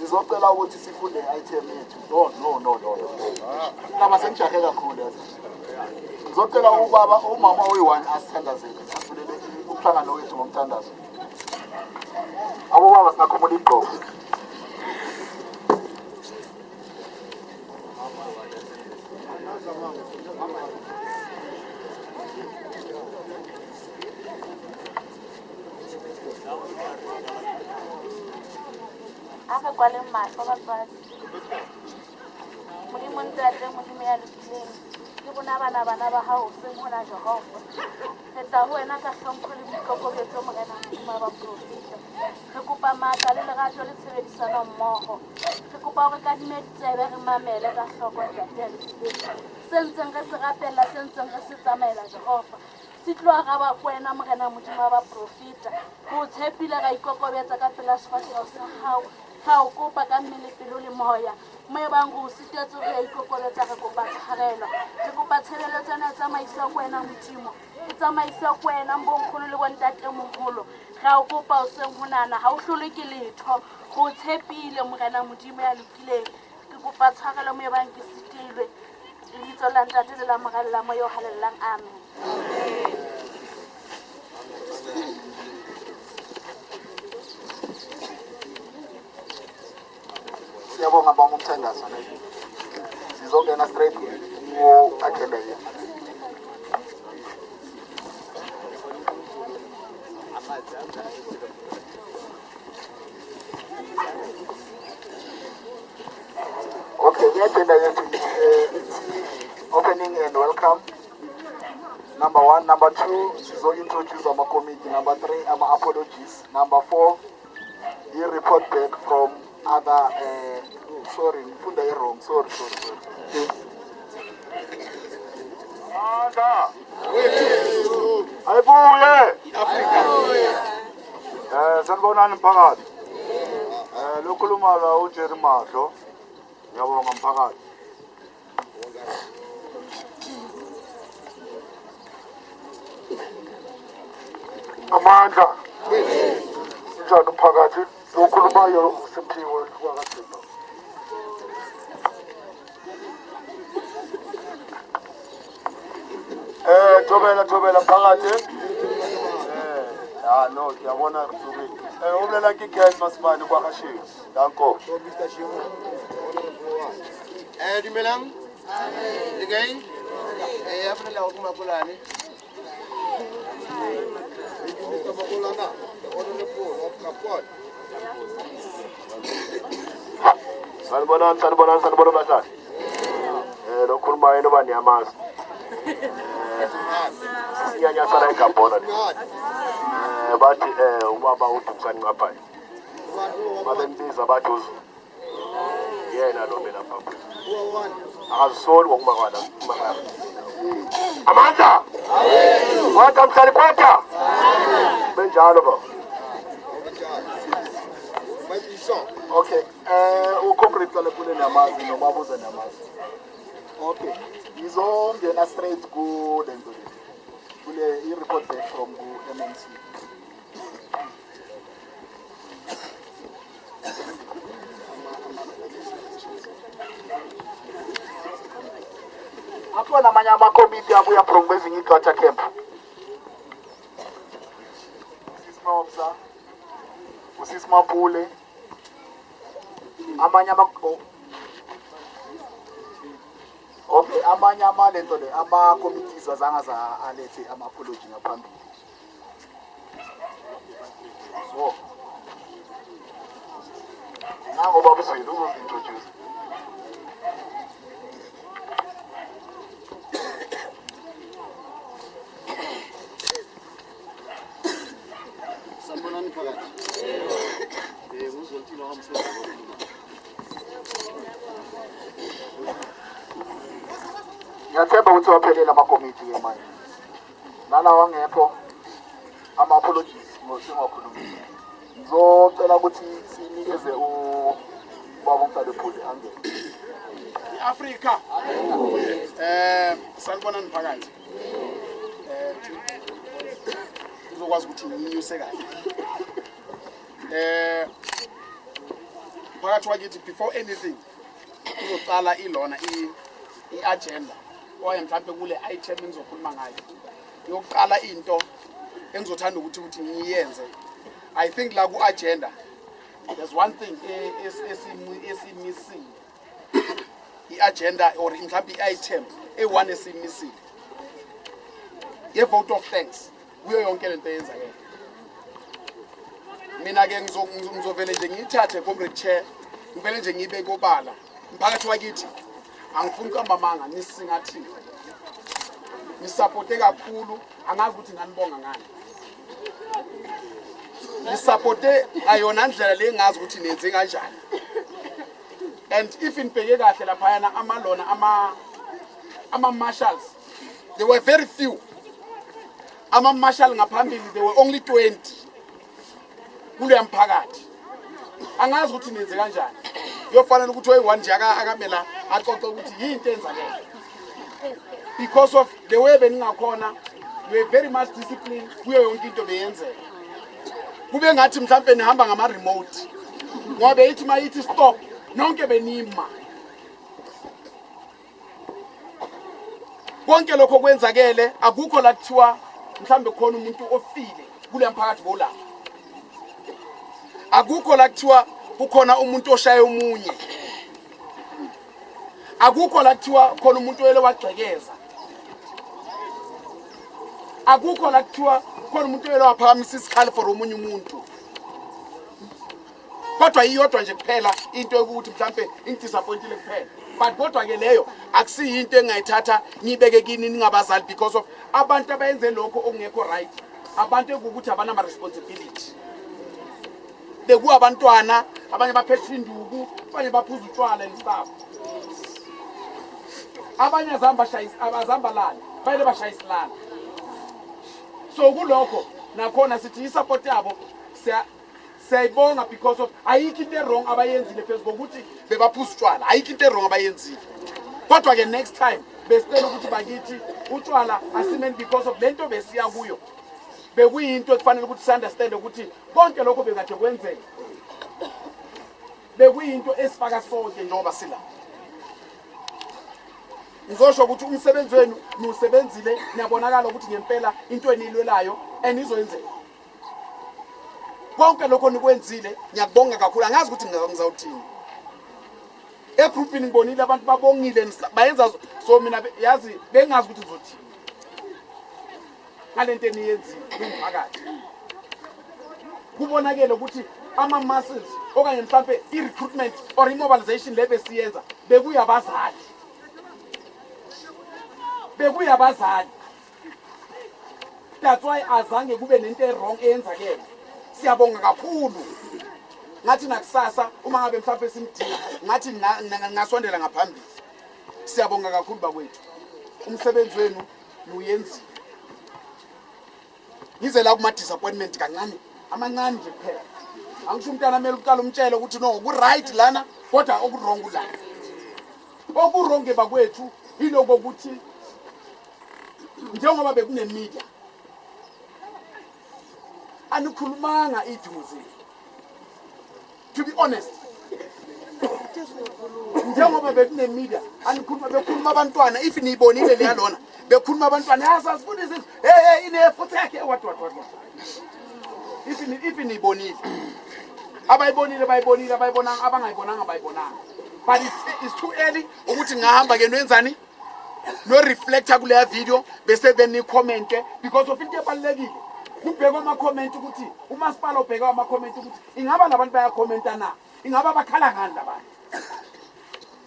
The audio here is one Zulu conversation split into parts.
ngizocela ukuthi sifunde item yethu. No. Laba sengijahe kakhulu yazi. Ngizocela ubaba umama oyi-1 asithandazele asifundele umhlangano wethu ngomthandazo. Abo baba singakhomula igqoko. Aka kwale mahlo batswadi. Modimo ntate modimo ya lokileng. Ke bona bana ba hao seng hona Jehova. Feta ho wena ka hlompho le boikokobetso morena modimo wa baprofeta. Re kopa matla le lerato le tshebedisano mmoho. Re kopa hore ka dime ditsebe re mamele ka hloko ntate ya lokileng. Se ntseng re se rapella, se ntseng re se tsamaela Jehova. Sitloa ga ba kwena morena modimo wa baprofeta. Ho tshepile ra ikokobetsa ka pela sefatleho sa hao. Ha o kopa ka mmele pelo le moya. Moya bang go sitetse go ya ikokobetsa re kopa tshwarelo. Re kopa tshebeletso ya tsamaiso ya kwena modimo. E tsamaiso kwena mbonkgono le bontate moholo. Ga o kopa o seng honana ha o hlole ke letho. Go tshepile morena modimo ya lokileng. Ke kopa tshwarelo moya bang ke sitilwe. Lebitso la ntate le la moralla moya o halellang. Amen. Siyabonga baba umthandazo. Sizongena straight ku agenda yethu. Okay, the agenda yethu opening and welcome. Number 1, number 2, sizo-introduce our committee. Number 3, our apologies. Number 4, he report back from other, sorry, wrong. Sorry. Anda! Ayibuye! Sanibonani mphakathi. Lokhuluma la uJerry Mahlo. Ngiyabonga mphakathi. Amandla. Njalo mphakathi lokhulumayo uSiphiwe kwakaThixo. Thobela mphakathi. No, ngiyabona kusuke. Ulela kikhani masipani kwakashiya. Danko. Dumelang. Le kae? After la ukuma kulani. Sanibonani bahlali. Lokhuluma yini bani yamazi. Siyanyasana eGabona. Bathi ubaba uDumisani ngapha. Babendiza bathi uzu. Yena lo mina papa. Akazisoli ngokumakwana. Amandla. Wathi amhlali kwetha. Benjalo baba. Okay, ucomrade la kule namazi noma buza namazi. Okay, ngizongena straight ku lento le. Kule i-report back from ku MNC. Akhona amanye amakomiti abuya from kwezinye igqatha camp. Sismawumsa. Usismapule. Amanye okay, amanye amalento le ama-committees azange alethe ama-apology ngaphambili. So, nango baba uZweli uzozi-introduce. Sanibonani phakathi. Nguzolthini wamsebenzi wokukhuluma. Ngiyathemba ukuthi waphelela amakomiti ke manje. Nalawa ngepho ama-apologies ngosingakhulumile. Ngizocela ukuthi sinikeze ubaba uMtalephule angene. Afrika. Sanibonani phakathi. Uzokwazi ukuthi nginyuse kahle. phakathi wakithi before anything uzoqala ilona i-agenda oye mhlawumbe kule item engizokhuluma ngayo yokuqala into engizothanda ukuthi ngiyenze. I think la ku-agenda there's one thing esimissing i-agenda or mhlawumbe i-item one esimissing ye-vote of thanks kuyo yonke lento eyenzakele. Mina-ke ngizovele nje ngiyithathe comrade chair ngivele nje ngibe kobala mphakathi wakithi angifuni ukambamanga nisingathi nisupporte kakhulu angazi ukuthi nganibonga ngani nisupporte ayona ndlela le ngazi ukuthi nenze kanjani. And if nibheke kahle laphayana amalona ama-marshals there were very few. Ama-marshal ngaphambili there were only 20 kule mphakathi. Angazi ukuthi nenze kanjani yofanele ukuthi oyi-1 nje akamela axoxe ukuthi yinto enzakele because of the way beningakhona we were very much disciplined kuyo yonke into beyenzeka. Kube ngathi mhlawumbe nihamba ngama-remote ngoba ithi uma ithi stop nonke benima. Konke lokho kwenzakele akukho la kuthiwa mhlawumbe khona umuntu ofile kule mphakathi bola. Akukho la kuthiwa kukhona umuntu oshaya umunye. Akukho la kuthiwa khona umuntu oyele wagxekeza. Akukho la kuthiwa khona umuntu oyele waphakamisa isikhali for omunye umuntu. Kodwa iyodwa nje kuphela into yokuthi mhlawumbe ingidisappointile kuphela. But kodwa ke leyo akusiyinto engayithatha ngibeke kini ningabazali because of abantu abayenze lokho okungekho right. Abantu ekukuthi abanama responsibility. Beku abantwana abanye baphethe induku abanye baphuza utshwala and stuff. Abanye azamba lana bayile bashayisilana. So kulokho nakhona sithi isupport yabo siyayibonga because of ayikho into wrong abayenzile phezu kokuthi bebaphuza utshwala. Ayikho into wrong abayenzile. Kodwa ke next time besicela ukuthi bakithi utshwala asimeni because of lento besiya kuyo. Bekuyinto ekufanele ukuthi si-understand ukuthi konke lokho bekade kwenzeka. Bekuyinto esifaka sonke njengoba sila. Ngizosho ukuthi umsebenzi wenu niwusebenzile niyabonakala ukuthi ngempela into enilwelayo enizoyenzeka. Konke lokho nikwenzile ngiyakubonga kakhulu. Angazi ukuthi ngizawuthini. Egroupini ngibonile abantu babongile bayenza so mina yazi bengazi ukuthi ngizothini. Ngalento eniyenzile kumphakathi. Kubonakele ukuthi ama-muscles okanye mhlawumbe i-recruitment or i-mobilization le besiyenza bekuyabazali. Bekuyabazali. That's why azange kube nento wrong eyenzakele. Siyabonga kakhulu. Ngathi nakusasa uma ngabe mhlawumbe simdinga ngathi ngasondela ngaphambili. Siyabonga kakhulu bakwethu. Umsebenzi wenu nuyenzile. Ngize la kuma disappointment kancane amancane nje kuphela. Angisho umntana amele uqala umtshele ukuthi no ku right lana kodwa oku wrong ulana. Oku wrong bakwethu iloko ukuthi njengoba bekune media anikhulumanga iduze. To be honest. Njengoba bekune media bekhuluma abantwana if niyibonile le yalona bekhuluma abantwana yasasifuna izinto ine futhi yakhe what if niyibonile abayibonile abayibonanga abangayibonanga bayibonanga. But it's too early ukuthi ngahamba ke noyenzani no reflector kule video bese then ni comment because of into ebalekile. Kubheka ama comment ukuthi umasipala ubheka ama comment ukuthi ingaba labantu baya commenta na ingaba bakhala ngani labantu.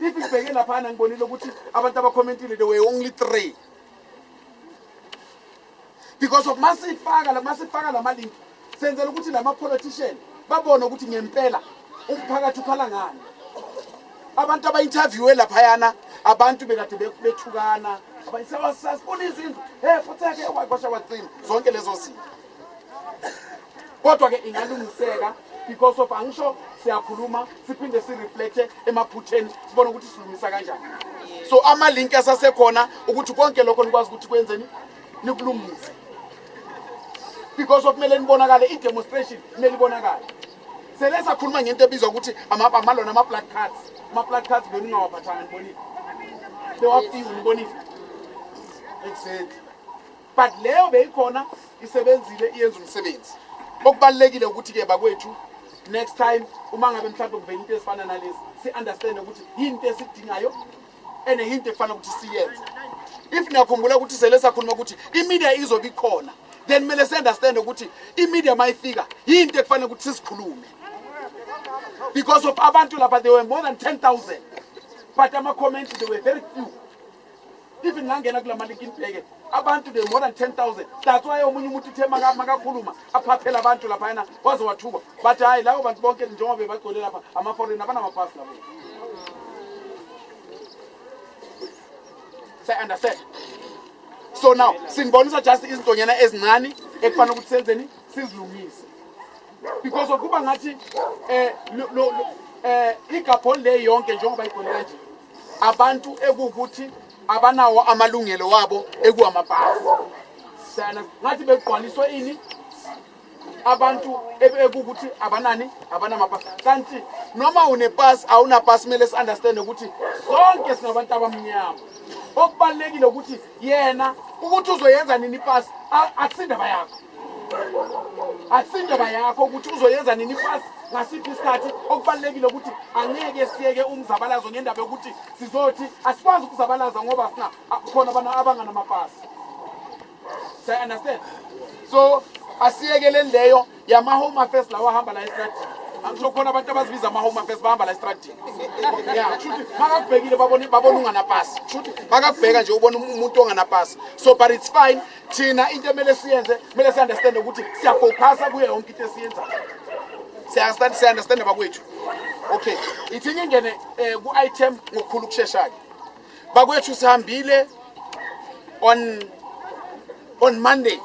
If ibheke lapha ngibonile ukuthi abantu abacommentile there were only 3 because of masifaka lama link senzela ukuthi lama politician babone ukuthi ngempela umphakathi ukhala ngani. Abantu aba-interviewe laphayana abantu bekade bethukana abasasifuna izinto futhi yake wakwasha wacina zonke lezo zinto. Kodwa ke ingalungiseka because of angisho siyakhuluma siphinde si-reflecte emaphutheni sibone ukuthi silungisa kanjani. So ama-link asasekhona ukuthi konke lokho nikwazi ukuthi kwenzeni nikulungise because of kumele nibonakale i-demonstration kumele ibonakale. sele sakhuluma ngento ebizwa ukuthi amalona ama-blood cards. Ama-blood cards beningawaphathanga nibonile. Bewafika nibonile. Exactly. But leyo beyikhona isebenzile iyenza umsebenzi. Okubalekile ukuthi ke bakwethu next time uma ngabe mhlawumbe kuvela into ezifana nalezi si understand ukuthi yinto esidingayo ene yinto efanele ukuthi siyenze. If niyakhumbula ukuthi sele sakhuluma ukuthi imedia izobe ikhona, then kumele si understand ukuthi imedia mayifika yinto ekufanele ukuthi sisikhulume. Because of abantu lapha there were more than 10,000. But ama comments there were very few. Even ngangena kula mali kinibheke abantu they more than 10,000. That's why omunye umuntu uthe makakhuluma aphaphela abantu lapha yana waze wathuka. But hayi lawo bantu bonke njengoba bagcole lapha ama foreign abana mapass lapha. Say understand. So now sinibonisa just izintonyana ezincane ekufanele ukuthi senzeni sizilungise. Because of kuba ngathi igapho le yonke njengoba igcole kanje abantu ekukuthi abanawo amalungelo wabo ekuamabhasi. Sana ngathi begqwaliswe ini abantu ekukuthi abanani abanamabhasi. Kanti noma unepass awuna pass mele si understand ukuthi sonke sinabantu abamnyama. Okubalekile ukuthi yena ukuthi uzoyenza nini ipass akusindaba yakho. Akusindaba yakho ukuthi uzoyenza nini ipass ngasiphi isikhathi. Okubalekile ukuthi angeke siyeke umzabalazo ngendaba yokuthi sizothi asikwazi ukuzabalaza ngoba sina khona abana abanganamapasi. Say understand. So asiyekele leyo yama home affairs lawa hamba la estrategy. Angisho khona abantu abazibiza ama home affairs bahamba la estrategy. Yeah, shuthi makakubhekile babona unganapasi. Shuthi makakubheka nje ubona umuntu onganapasi. So but it's fine. Thina into emele siyenze, mele si understand ukuthi siyafocusa kuye yonke into esiyenza. Si understand bakwethu. Okay. Ithi ngingene ku item ngokukhulu kusheshake. Bakwethu sihambile on Monday.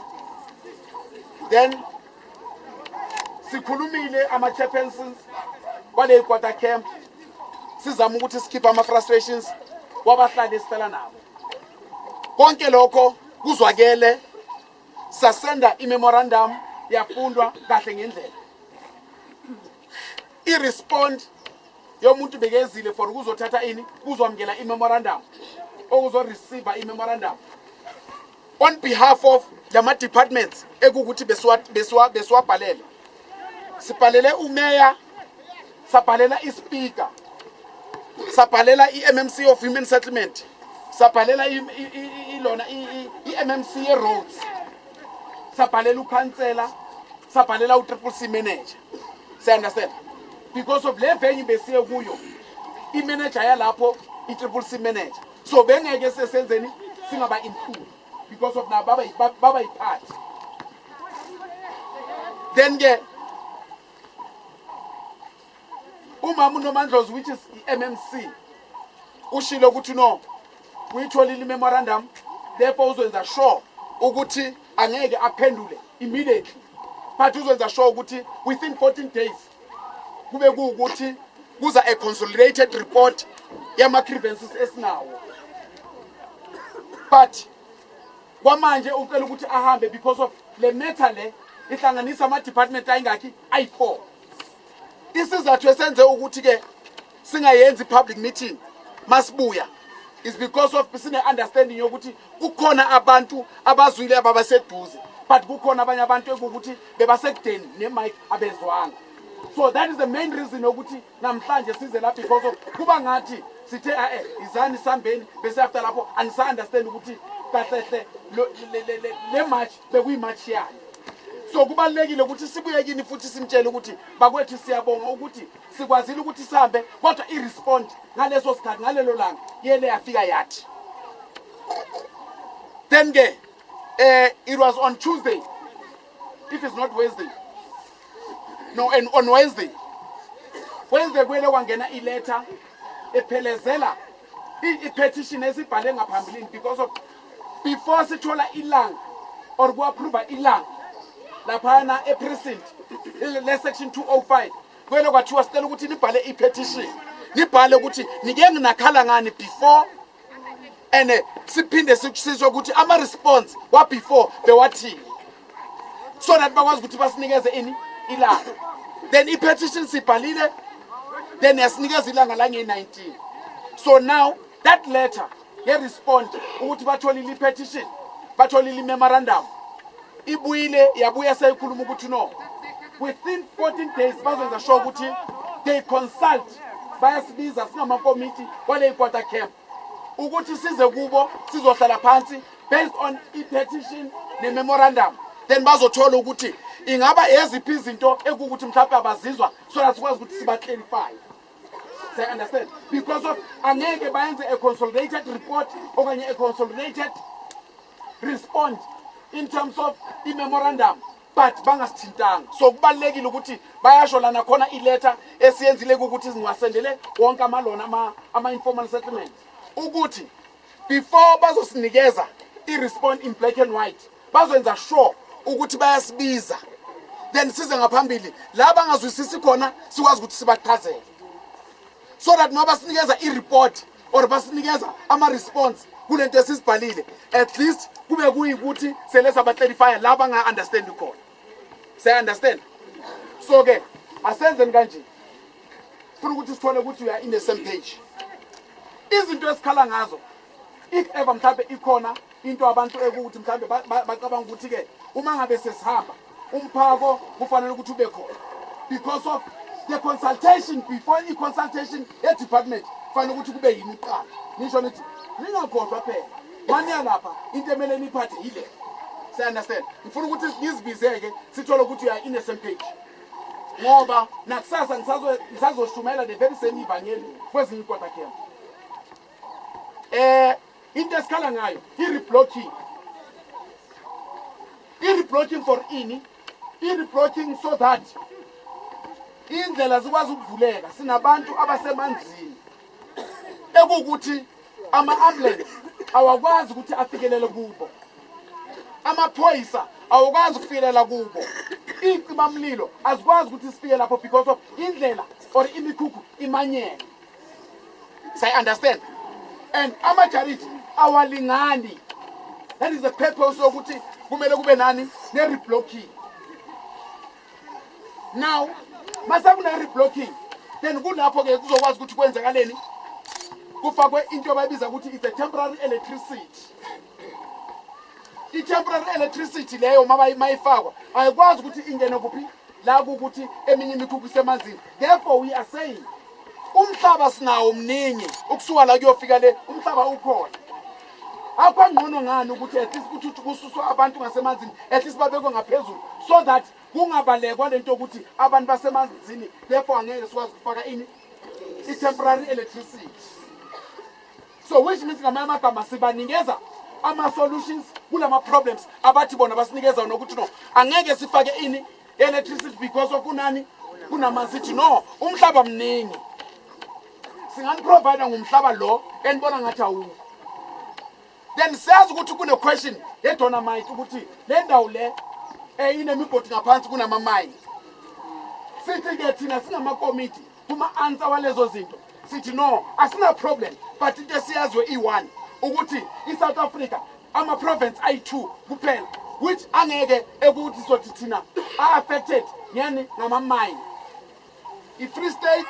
Then sikhulumile ama chairpersons kwale quarter camp sizama ukuthi sikhipha ama frustrations wabahlali esicela nabo. Konke lokho kuzwakele sasenda imemorandum yafundwa kahle ngendlela. I-respond yomuntu bekezile for ukuzothatha ini kuzwamkela imemorandum okuzo receive imemorandum on behalf of lama departments ekukuthi beswabhalele. Sibhalele umayor, sabhalela ispeaker, sabhalela iMMC of Women Settlement, sabhalela ilona iMMC roads, sabhalela ukhansela, sabhalela uCCC manager. Say understand? Because of le venue besiye kuyo imanager yalapho iCCC manager. So bengeke sesenzeni singaba include because of na baba ipart. Then ke umama uNomandlozi which is MMC ushilo ukuthi no uyitholile memorandum therefore uzoyenza sure ukuthi angeke aphendule immediately but uzoyenza sure ukuthi within 14 days kube kuukuthi kuza a consolidated report yama grievances esinawo. But kwamanje ucela ukuthi ahambe because of le matter le ihlanganisa ama department ayingaki ayi4. Isizathu esenze ukuthi ke singayenzi public meeting masibuya is because of sine understanding yokuthi kukhona abantu abazwile ababaseduze but kukhona abanye abantu ekuthi bebasekudeni nemic abezwanga. So that is the main reason ukuthi namhlanje size la because of kuba ngathi sithe izani sambeni bese after lapho anisa understand ukuthi kahle le match bekuyi match yani. So kubalekile ukuthi sibuye kini futhi simtshele ukuthi bakwethu siyabonga ukuthi sikwazile ukuthi sihambe kodwa irespond ngaleso sikhathi ngalelo langa yele yafika yathi. Then ke it was on Tuesday if it's not Wednesday. No, and on Wednesday kwele kwangena iletter ephelezela i-petition esibhale ngaphambilini because of before sithola ilanga or ku-approve ilanga laphana e-precinct le section 205 kwele kwathiwa sicela ukuthi nibhale i-petition nibhale ukuthi nike nginakhala ngani before and siphinde sisho ukuthi ama-response wa-before bewathini so that bakwazi ukuthi basinikeze ini ilanga. then i-petition sibhalile, then yasinikeza ilanga lange-19. So now that letter ye-respond ukuthi batholile i-petition, batholile i-memorandum, ibuyile yabuya seyikhuluma ukuthi no, within 14 days bazenza sure ukuthi they consult, bayasibiza singamakomiti wale ikwata camp ukuthi size kubo sizohlala phansi based on i-petition ne-memorandum, then bazothola ukuthi ingaba eziphi izinto ekukuthi mhlawumbe abazizwa so that sikwazi ukuthi siba-clarify. So I understand, because of angeke bayenze a consolidated report okanye a consolidated response in terms of i-memorandum but bangasithintanga. So kubalulekile ukuthi bayasho lana khona iletter esiyenzile ukuthi singasendele wonke amalona ama-informal settlement ukuthi before bazosinikeza i-response in black and white bazoyenza sure ukuthi bayasibiza, then size ngaphambili la bangazwisisi khona sikwazi ukuthi sibachazele, so that noma sinikeza i-report or basinikeza ama-response kulento esisibhalile, at least kube kuyikuthi sele sabaclarifya la banga-understandi khona. Say-understand? So-ke asenzeni kanje, funa ukuthi sithole ukuthi we are in the same page. Izinto esikhala ngazo, if ever mhlawumbe ikhona into abantu ekuthi mhlawumbe bacabanga ukuthi-ke uma ngabe sesihamba umphako kufanele ukuthi ube khona, because of the consultation, before i-consultation e-department kufanele ukuthi kube yini iqala. Nisho nithi ningakhohlwa phela manje lapha into emele niphathe yile. Say-understand? Ngifuna ukuthi ngizibizeke sithole ukuthi we are in the same page, ngoba nakusasa ngisazoshumela the very same ivangeli kwezinye ikwata camp. Into esikhala ngayo i-reblocking. I-reblocking for ini? I-reblocking so that indlela zikwazi ukuvuleka. Sinabantu abasemanzini ekukuthi ama-ambulance awakwazi ukuthi afikelele kubo, amaphoyisa awakwazi ukufikelela kubo, icimamlilo azikwazi ukuthi sifike lapho because of indlela or imikhukhu imanyene. Say-understand? And ama-charity awalingani. That is the purpose yokuthi kumele kube nani ne-reblocking. Now masakune-reblocking, then kulapho-ke kuzokwazi ukuthi kwenzekaleni, kufakwe into abayibiza ukuthi it's a temporary electricity. I-temporary electricity leyo mayifakwa ayikwazi ukuthi ingene kuphi la kukuthi eminye imikhukhu isemanzini. Therefore we are saying umhlaba sinawo mningi ukusuka la kuyofika le umhlaba ukhona. Akwangcono ngani ukuthi at least ukuthi kususwa abantu ngasemanzini, at least babekwe ngaphezulu, so that kungabalekwa lento ukuthi abantu basemanzini, therefore angeke sikwazi ukufaka ini i-temporary electricity. So which means ngamanye amagama sibanikeza ama-solutions kulama problems abathi bona basinikeza nokuthi no angeke sifake ini electricity because of kunani kunamasithi. No, umhlaba mningi, singaniprovide ngumhlaba lo enibona ngathi awukho. Then siyazi ukuthi kune-question ye-donamite ukuthi le ndawo le inemigodi ngaphansi kunama-mine. Sithi-ke thina singamakomiti kuma-answer walezo zinto sithi no asina problem, but into esiyaziwe i-1 ukuthi i-South Africa ama-province ayi-2 kuphela which angeke ekuthi sothi thina are-affected yani ngama-mine. I-Free State,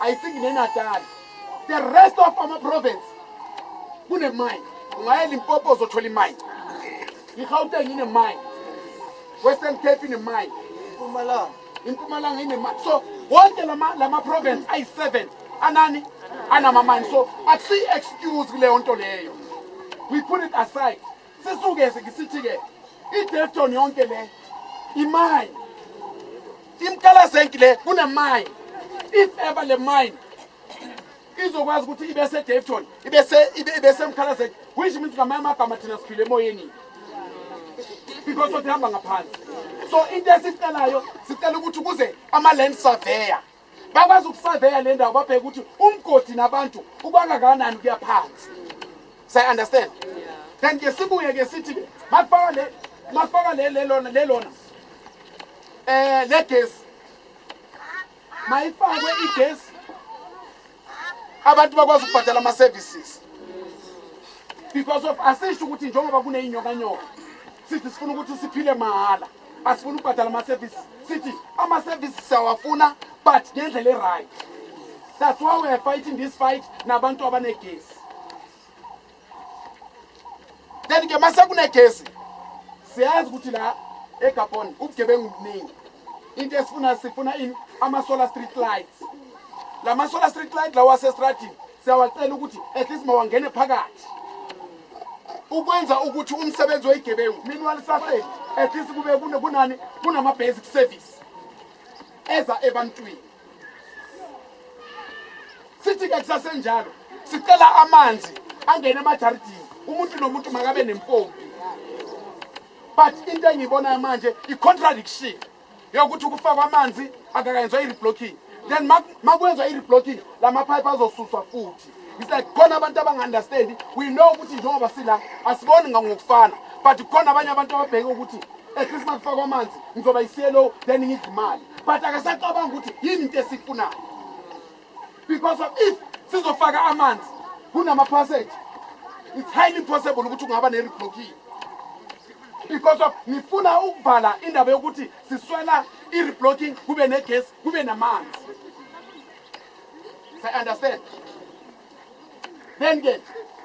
I think ne-Natal, the rest of ama-province kune-mine. Ungaya Limpopo uzothola imine, i-Gauteng ine-mine, Western Cape ine-mine, Impumalanga ine-mine. So wonke lama-province ayi-7 anani anama-mine. So akusi-excuse kuleyo nto leyo, we put it aside. Sisuke sithi-ke i-Defton yonke le imine, iMkalasenki le kune-mine. If ever le mine izokwazi ukuthi ibe se-Defton ibe se-Mkalasenki, which means ngamanye amagama thina siphile emoyeni because of ihamba ngaphansi. So into esicelayo sicela ukuthi kuze ama-land surveyor bakwazi ukusurveya le ndawo babheke ukuthi umgodi nabantu ubangakanani kuya phansi. Say-understand? Then ke sibuye-ke sithi makufaka lelona le gesi, mayifakwe igesi abantu bakwazi ukubhadala ama-services, because of asisho ukuthi njengoba kuneyinyokanyoka sithi sifuna ukuthi siphile mahala. asifuna ukubhadala ama-service sithi ama-service siyawafuna but ngendlela e-right. That's why we are fighting this fight nabantu abanegesi. Then ke mase kunegesi siyazi ukuthi la eGabon ubugebengu buningi. Into sifuna in ama-solar street lights. La ma-solar street light lawa asestratini siyawacela ukuthi at least mawangene phakathi ukwenza ukuthi umsebenzi wegebengu meanwhile safety at least kube kunani kunama basic service eza ebantwini. Sithi ke kusasenjalo sicela amanzi angene emajaridini umuntu nomuntu makabe nempompi. But into engiyibona manje i-contradiction yokuthi ukufakwa amanzi akakayenzwa i-reblocking. Then makwenza i-reblocking lama-pipe azosuswa futhi. It's like khona abantu abanga-understand. We know ukuthi njengoba sila asiboni ngokufana but khona abanye abantu ababheke ukuthi at least makufakwa amanzi ngizoba yisiyelo then ngidla imali. But akasacabanga ukuthi yini into esifunayo. Because of if sizofaka amanzi kunama-passage it's highly impossible ukuthi ungaba ne-reblocking. Because of nifuna ukuvala indaba yokuthi siswela i-reblocking kube negesi kube namanzi. I understand. Then ke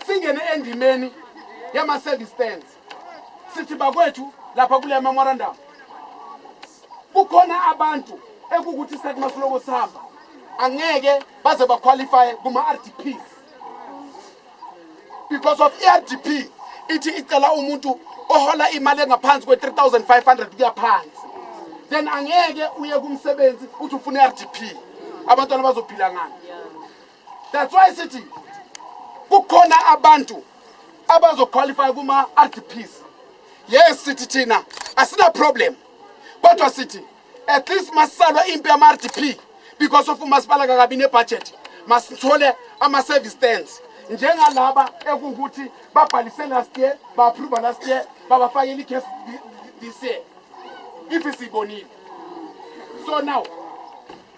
singene endimeni yama-service stands. Sithi bakwethu lapha kule memorandum kukhona abantu ekukuthi sathi masiloko sihamba angeke baze baqualify kuma-RDPs. Because of i-RDP ithi icela umuntu ohola imali engaphansi kwe-3,500 kuya phansi. Then angeke uye kumsebenzi uthi ufuna i-RDP abantwana bazophila ngani. That's why sithi kukhona abantu abazoqualify kuma-RDPs. Yes sithi thina asina problem kodwa sithi at least masisalwa impi yama-RDP because of umasipala kakabi nebudget masithole ama-service stands njengalaba ekukuthi babhalise last year ba-approve last year babafakele i-gas this year if isibonile. So now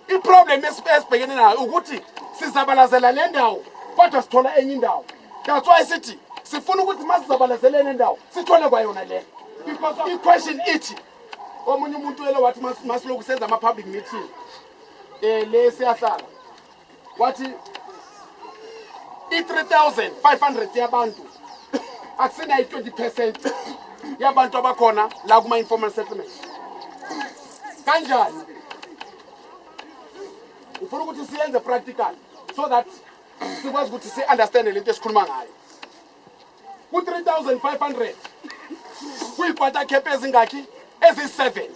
i-problem esibhekene nayo ukuthi sizabalazela le ndawo kodwa sithola enye indawo. That's why sithi sifuna ukuthi masizabalazele le ndawo sithole kwayona le. Because i-question ithi omunye umuntu ele wathi masiloku senza ama-public meeting le siyahlala wathi i-3,500 yabantu akusina i-20% yabantu abakhona la kuma-informal settlement. Kanjani ufuna ukuthi siyenze practical so that sikwazi ukuthi si-understande lento esikhuluma ngayo. Ku-3,500 kuyikwata cap ezingakhi ezi-7.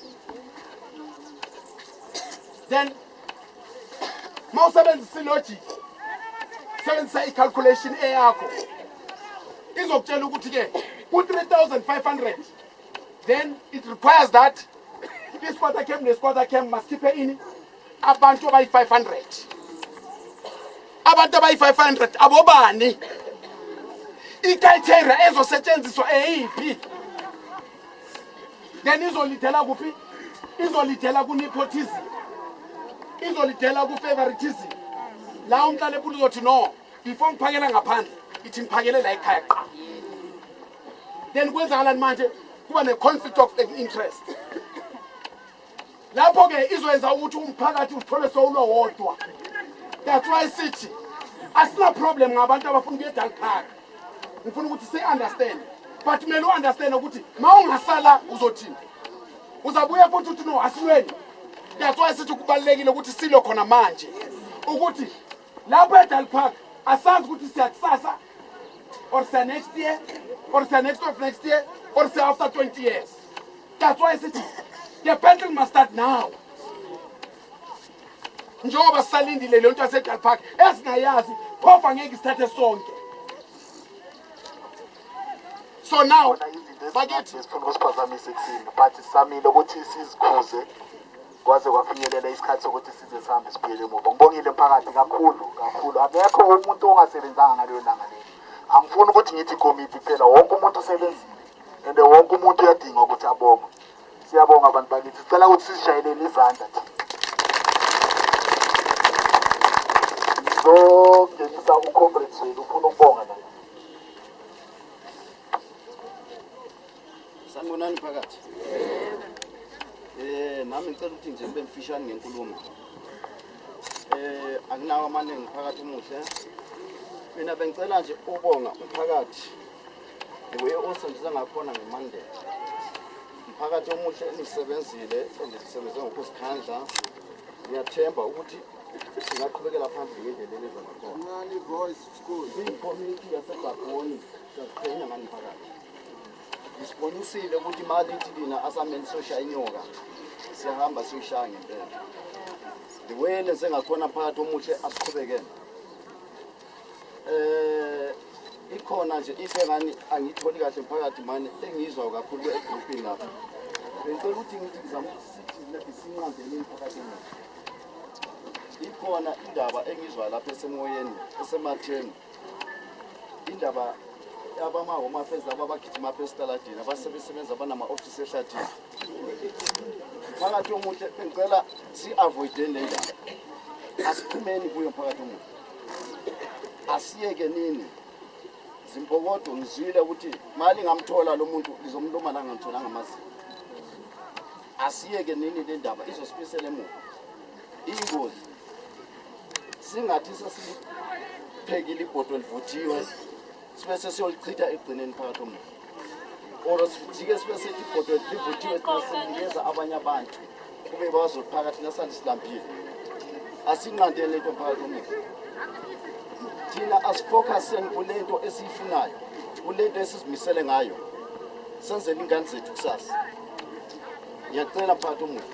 Then mawusebenzisa ilogic sebenzisa i-calculation eyakho izokutshela ukuthi ke ku-3,500 then it requires that isquatter camp nesquatter camp masikhiphe ini abantu abayi-500. Abantu abayi-500 abobani? I-criteria ezosetshenziswa eyiphi? Then izolidela kuphi? Izolidela ku-nepotism, izolidela ku-favoritism. La umhlale ephula uzothi no before ngiphakela ngaphandle ithi ngiphakele la ekhaya qa. Then kwenzakalani manje? Kuba ne-conflict of interest. Lapho ke izwenza ukuthi umphakathi uthole sowulowodwa. That's why sithi asina problem ngabantu abafuna ukuya eDalk Park. Ngifuna ukuthi si-understand but kumele u-understand ukuthi ma ungasala uzothini, uzabuya futhi uthi no asilweni. That's why sithi kubalulekile ukuthi silo khona manje ukuthi lapho eDalk Park asazi ukuthi siyakusasa or siya next year or siya next of next year or siya after 20 years. That's why sithi the battle must start now. Njengoba sisalindile le nto yaseDalk Park esingayazi phofa ngeke isithathe sonke. So now bakithi sifuna ukusiphazamise ekuthini but samile ukuthi sizikhuze kwaze kwafinyelela isikhathi sokuthi size sihambe sibuyele emuva. Ngibongile mphakathi kakhulu. Akekho umuntu ongasebenzanga ngaleyo langa lelo. Angifuni ukuthi ngithi committee kuphela, wonke umuntu usebenzile and wonke umuntu uyadinga ukuthi abonge. Siyabonga abantu bakithi. Sicela ukuthi sishayelele izandla. So ngenisa ucomrades wethu ufuna ukubonga la. Sanibonani phakathi. nami ngicela ukuthi nje ngibe mfishane ngenkulumo. Akunawo amaningi umphakathi omuhle. Mina bengicela nje ubonga umphakathi. Iwe osebenzisa ngakhona ngeMonday. Umphakathi omuhle enisebenzile endisebenze ngokuzikhandla. Ngiyathemba ukuthi singaqhubekela phambili ngendlela ezakhona. Ngani voice school. Community yaseGaboni siyaziqhenya ngani phakathi. Isibonisile ukuthi mali ithi lina asameni sosha inyoka. Siyahamba siyoshaya ngempela. Ndiwele sengakhona phakathi omuhle asiqhubekele. Ikhona nje ifengani angitholi kahle phakathi manje engizwa kakhulu egroupini lapha. Bengicela ukuthi ngithi ngizama ukuthi sinqandele phakathi omuhle. Ikhona indaba engizwa lapha esemoyeni esematheni. Indaba yabama-home affairs laba abagijima apha esitaladini abasebenza abanama-ofisi ehlathini. Phakathi omuhle bengicela si-avoideni le ndaba. Asiphumeni kuyo phakathi omuhle. Asiyeke nini. Zimpokodo ngizwile ukuthi mali ngamthola lo muntu lizomluma la ngamthola ngamazi. Asiyeke nini le ndaba izosibisela emuva. Ingozi singathi sesiphekile ibhodo livuthiwe sibe sesiyolichitha egcineni phakathi omuhle. Oro sijike sibe sethi ibhodo livuthiwe sinikeza abanye abantu kube bazophakathi nasali silambile. Asinqandele lento phakathi omuhle. Thina asifocuseni kulento esiyifunayo, kulento esizimisele ngayo. Senzele ingane zethu kusasa. Ngiyacela phakathi omuhle.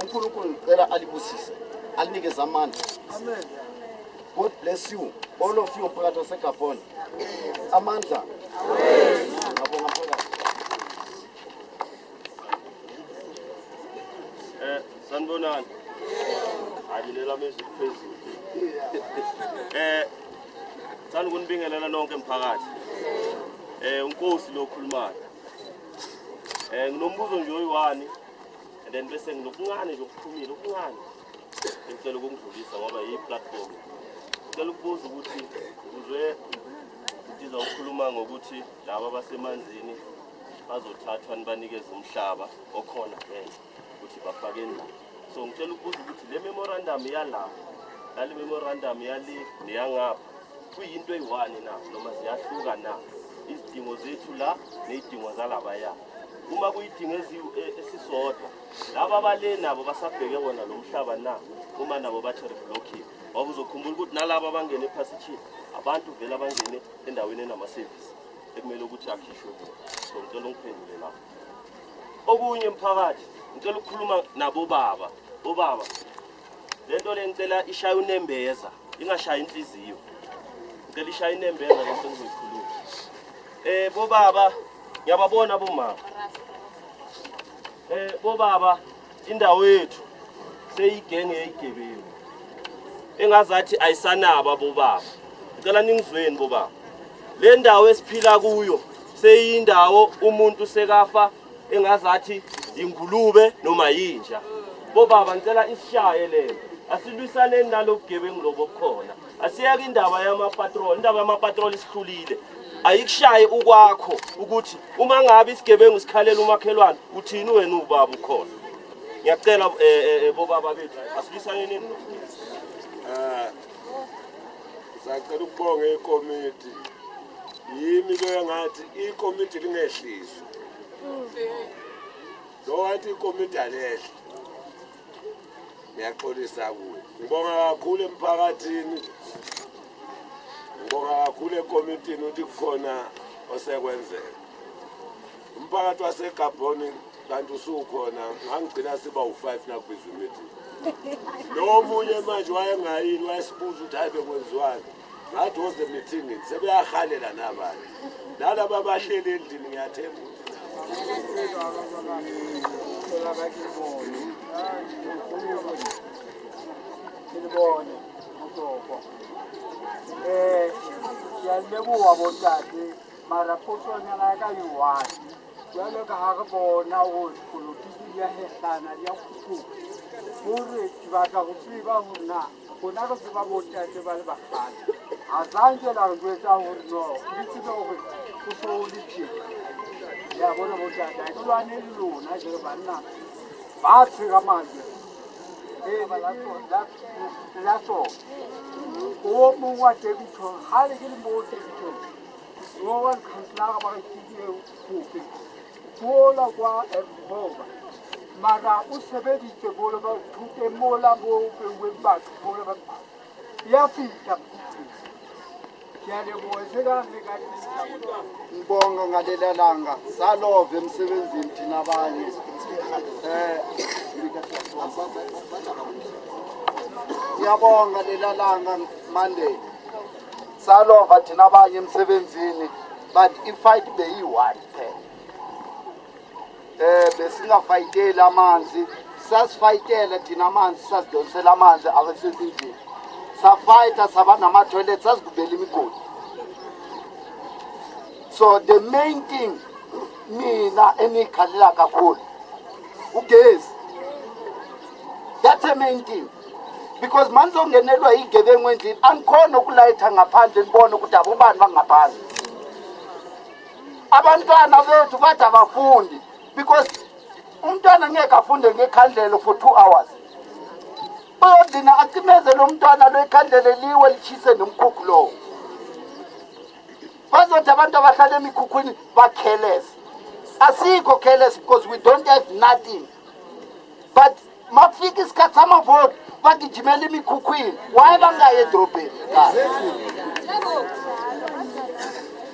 uNkulunkulu ngicela alibusise, alinikeze amandla. Amen. God bless you. All of you phakathi waseGaboni. Amandla. Amen. Ngabonga phakathi. Sanibonani. Ayilela mezwi phezulu. Sani kunibingelela nonke emphakathi. Unkosi lo khulumayo. Nginombuzo nje oyi-1 and then bese nginokuncane nje okuphumile okuncane. Ngicela ukungidlulisa ngoba yi-platform. Ngicela ukubuza ukuthi uzwe ndiza ukukhuluma ngokuthi laba abasemanzini bazothathwa nibanikeze umhlaba okhona vele ukuthi bafake endlini. So ngicela ukubuza ukuthi le memorandum yala le memorandum yali neyangapha kuyinto eyi-1 na noma ziyahluka na izidingo zethu la nezidingo zalabaya. Uma kuyidingo esisodwa laba abale nabo basabheke wona lo mhlaba na uma nabo bathi reblocking ngoba uzokhumbula ukuthi nalabo abangene ephasithini abantu vele abangene endaweni enama-service ekumele ukuthi akhishwe kuwo. So ngicela ungiphendule lapho. Okunye emphakathi ngicela ukukhuluma nabo baba. Obaba lento le ngicela ishaye unembeza ingashaya inhliziyo. Ngicela ishaye inembeza lento engizoyikhuluma. Bobaba ngiyababona bomama. Bobaba indawo yethu seyigenge eyigebengu. Engazathi ayisanaba bobaba. Ngicela ningizweni bobaba. Le ndawo esiphila kuyo seyindawo umuntu sekafa engazathi ingulube noma yinja. Bobaba ngicela isishaye lento. Asilwisaneni nalobugebengu lobo bukhona. Asiyeke indaba yama-patrol. Indaba yama-patrol isihlulile. Ayikushaye ukwakho ukuthi uma ngabe isigebengu sikhalela umakhelwane uthini wena ubaba ukhona. Ngiyacela bobaba bethu asilwisaneni nini. Sacela ukubonga ikomiti. Yimi lo engathi ikomiti lingehliswa. Lo wathi ikomiti alehle. Ngiyaxolisa kuwe. Ngibonga kakhulu emphakathini. Ngibonga kakhulu ekomitini ukuthi kukhona osekwenzeka. Umphakathi waseGaboni kanti usukhona ngangigcina siba u5 nakubizwa meeting. Lo munye manje wayengayini wayesibuza ukuthi hayibe kwenziwani. Ngathi was the meeting sebeyahalela nabanye. Nalabo abahleli endlini ngiyathemba Silibone ugogo. Yalebuwa botate mara phosonyana ka yi-1. Jwale ka ha re bona ho polotiki ya hehlana ya kuku. Hore ke batla go tseba hore na bona re tseba botate ba le bakgale. Ha zanje la re jwetsa hore no di tsebe hore o so o le tjena. ya bona botata ke lwane le lona je banna ba tshega manje la so o mongwe wa Davidson ga le ke le mo Davidson o wa kanslara ba ke kope bola kwa Mphoba mara o sebeditse bola ba thuke mola mo we batho bola ba ya fika ngibonga ngaleli langa salove emsebenzini thina abanye ngiyabonga leli langa Monday salova thina abanye emsebenzini but ifight beyi-one besingafayiteli amanzi sasifayitela thina amanzi sasidonsela amanzi akesesindlini safayita saba nama-toilet sasigubela imigodi. So the main thing mina engiyikhalela kakhulu ugesi. That's the main thing because manje ongenelwa igebengu endlini angikhona ukulayitha ngaphandle ngibone ukuthi abobani bangaphandle. Abantwana bethu bathi abafundi because umntwana ngeke afunde ngekhandlela for 2 hours. Oyodina acimeze lo mntwana lo ikhandlela liwe lichise nomkhukhu lowo. Bazothi abantu abahlala emikhukhwini ba-careless. Asikho careless because we don't have nothing. But mafika isikhathi samavoti bagijimela emikhukhwini. Why bangayi edrobheni?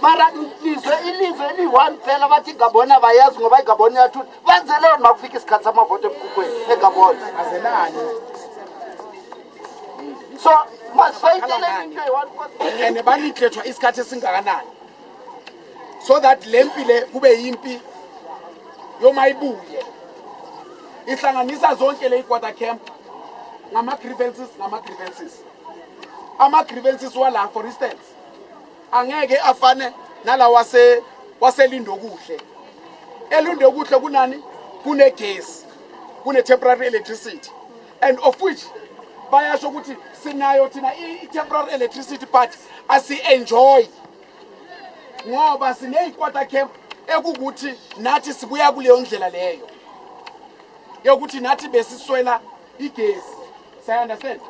Mara nizwe ilizwe eli-one phela bathi iGabon bayazi ngoba iGabon yathuthi benzeleni makufika isikhathi samavoti emikhukhwini eGabon. So masifayitele into eyi-one and banikhethwa isikhathi esingakanani so that le mpi le kube yimpi yomayibuye ihlanganisa zonke le i-quarter camp ngama-grievances ama-grievances wala for instance angeke afane nala waselindokuhle elindokuhle kunani kunegesi kune-temporary electricity and of which bayasho ukuthi sinayo thina i-temporary electricity but asi-enjoy ngoba sine-quarter camp ekukuthi nathi sibuya kuleyo ndlela leyo yokuthi nathi besiswela igesi. Say-understand?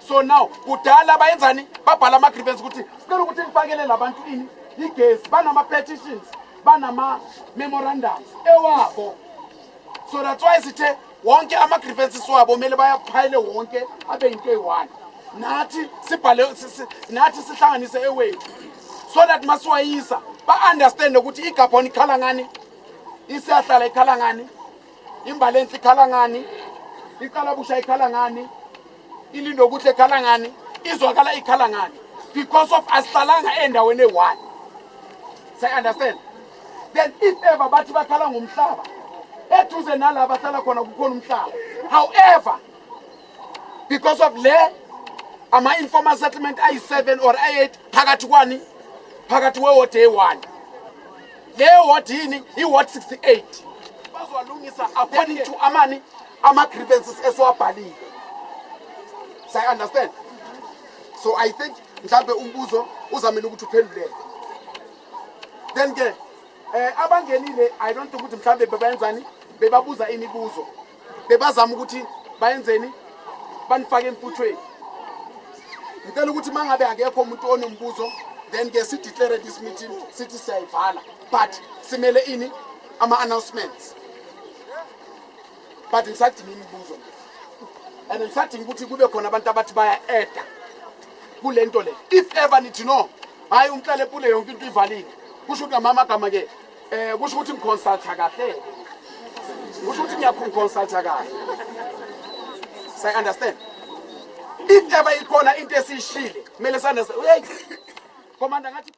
So now kudala bayenzani babhala ama-grievance ukuthi sicela ukuthi ngifakele labantu ini igesi banama-petitions banama-memorandums ewabo. So that's why sithe wonke ama-grievances wabo kumele bayaphayile wonke abe into eyi-one nathi sibhale nathi sihlanganise ewethu so that masiwayisa ba-understand ukuthi iGabon ikhala ngani, isiyahlala ikhala ngani, imbalenhle ikhala ngani, iqalabusha ikhala ngani, ilindokuhle ikhala ngani, izwakala ikhala ngani because of asihlalanga endaweni eyi-one. Say-understand? Then if ever bathi bakhala ngomhlaba eduze nalaba bahlala khona kukhona umhlaba. However, because of le ama-informal settlement ayi-7 or ayi-8 phakathi kwani phakathi weward eyi-1 le ward yini i-ward 68 bazwalungisa according to ama-grievances esiwabhalile. Say-understand? So I think mhlambe umbuzo uzamele ukuthi uphenduleke. Then ke abangenile I don't think ukuthi mhlambe bebenzani bebabuza imibuzo bebazama ukuthi bayenzeni banifake emfuthweni. Ngicela ukuthi mangabe akekho umuntu onombuzo then ke si declare this meeting sithi siyayivala but simele ini ama-announcements but ngisadinga imibuzo and ngisadinga ukuthi kube khona abantu abathi baya-eda kule nto le. If ever nithi no hayi umhlale pule yonke into ivalile kusho ukuthi ngamamagama-ke kusho ukuthi ngiconsulta kahle kusho ukuthi ngiyaconsulta kahle. Say-understand? If ever ikhona into esiyishile kumele sa-understand. Komanda ngathi